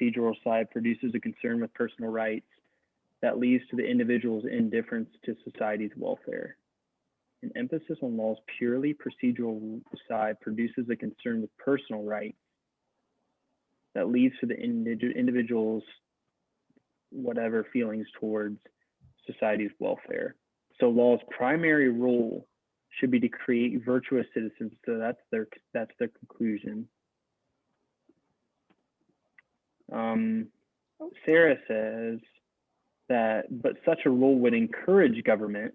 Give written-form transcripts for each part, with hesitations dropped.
procedural side produces a concern with personal rights that leads to the individual's indifference to society's welfare. An emphasis on law's purely procedural side produces a concern with personal rights that leads to the individual's whatever feelings towards society's welfare. So law's primary role should be to create virtuous citizens. So that's their conclusion. Sarah says that, but such a rule would encourage government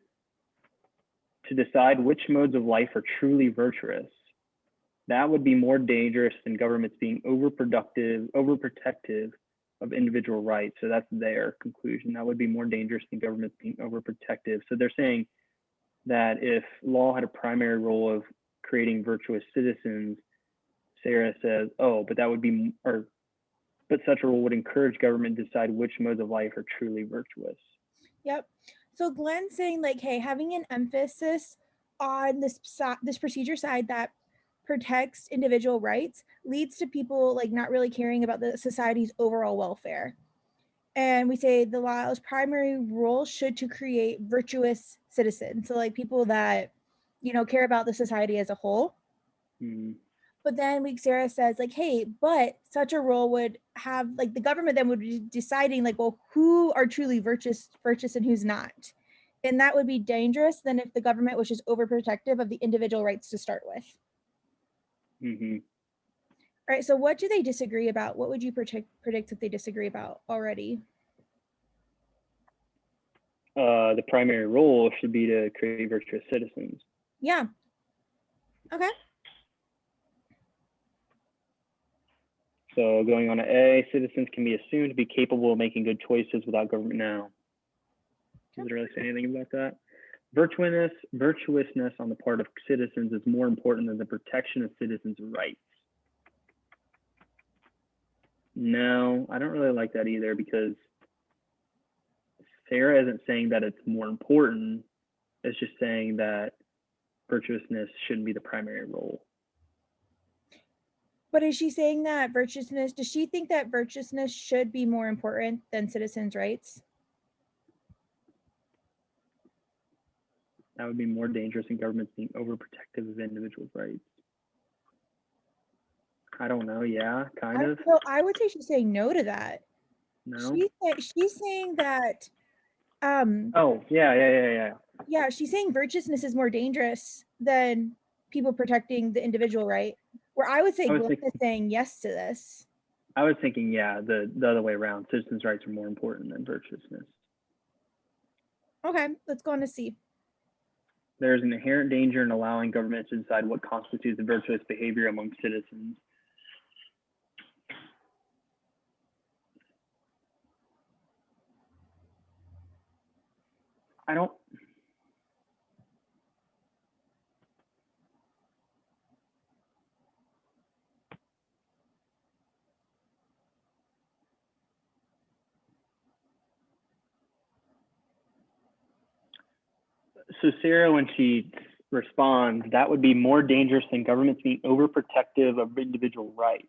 to decide which modes of life are truly virtuous. That would be more dangerous than governments being overprotective of individual rights. So that's their conclusion. That would be more dangerous than governments being overprotective. So they're saying that if law had a primary role of creating virtuous citizens, Sarah says, oh, but that would be, but such a rule would encourage government to decide which modes of life are truly virtuous. Yep. So Glenn's saying like, hey, having an emphasis on this procedure side that protects individual rights leads to people like not really caring about the society's overall welfare. And we say the law's primary role should to create virtuous citizens. So like people that, you know, care about the society as a whole. Mm-hmm. But then Sarah says like, hey, but such a role would have like the government then would be deciding like, well, who are truly virtuous and who's not. And that would be dangerous than if the government was just overprotective of the individual rights to start with. Mm-hmm. All right, so what do they disagree about? What would you predict that they disagree about already? The primary role should be to create virtuous citizens. Yeah. Okay. So going on to A, citizens can be assumed to be capable of making good choices without government now. Does it really say anything about that? Virtuousness on the part of citizens is more important than the protection of citizens' rights. No, I don't really like that either, because Sarah isn't saying that it's more important. It's just saying that virtuousness shouldn't be the primary role. But is she saying that virtuousness, does she think that virtuousness should be more important than citizens' rights? That would be more dangerous than governments being overprotective of individuals' rights. I don't know. Yeah, kind of. Well, I would say she's saying no to that. No. She's saying that. Oh, yeah. Yeah, she's saying virtuousness is more dangerous than people protecting the individual right. Where I would say Glenn is saying yes to this. I was thinking, yeah, the other way around. Citizens' rights are more important than virtuousness. Okay, let's go on to C. There's an inherent danger in allowing governments to decide what constitutes virtuous behavior among citizens. I don't. So Sarah, when she responds, that would be more dangerous than governments being overprotective of individual rights.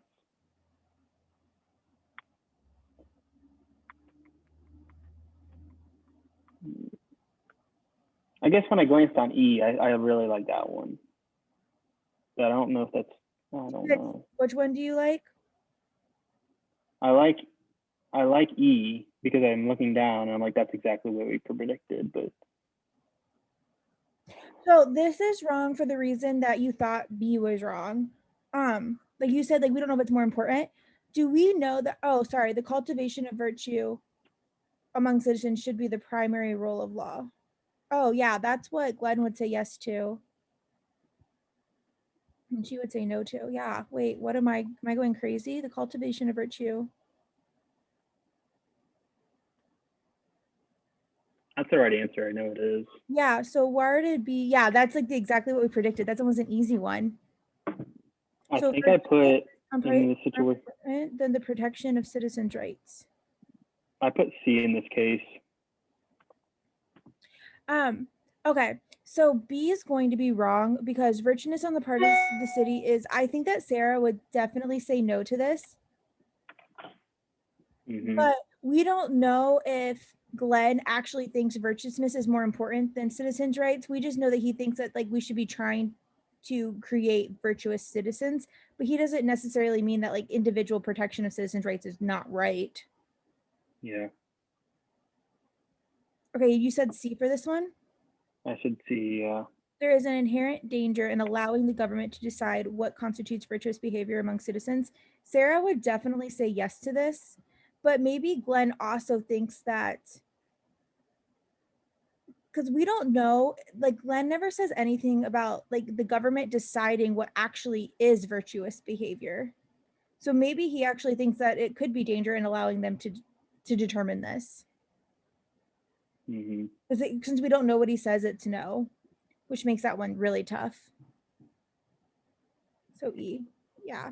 I guess when I glanced on E, I really like that one. But I don't know if that's, I don't know. Which one do you like? I like E because I'm looking down and I'm like, that's exactly what we predicted, but. So this is wrong for the reason that you thought B was wrong. Like you said, like, we don't know what's more important. Do we know that, oh, sorry, the cultivation of virtue among citizens should be the primary role of law? Oh yeah, that's what Glenn would say yes to. And she would say no to. Yeah, wait, what am I going crazy? The cultivation of virtue. That's the right answer. I know it is. Yeah, so why did it be? Yeah, that's like exactly what we predicted. That was an easy one. I think I put in the situation. Than the protection of citizens' rights. I put C in this case. Okay, so B is going to be wrong because virtuousness on the part of the city is, I think that Sarah would definitely say no to this. Mm-hmm. But we don't know if Glenn actually thinks virtuousness is more important than citizens' rights. We just know that he thinks that like we should be trying to create virtuous citizens, but he doesn't necessarily mean that like individual protection of citizens' rights is not right. Yeah, Okay, you said C for this one. I should see. There is an inherent danger in allowing the government to decide what constitutes virtuous behavior among citizens. Sarah would definitely say yes to this, but maybe Glenn also thinks that because we don't know, like Glenn never says anything about like the government deciding what actually is virtuous behavior. So maybe he actually thinks that it could be danger in allowing them to determine this. Mm-hmm. Since we don't know what he says it to know, which makes that one really tough. So E, yeah.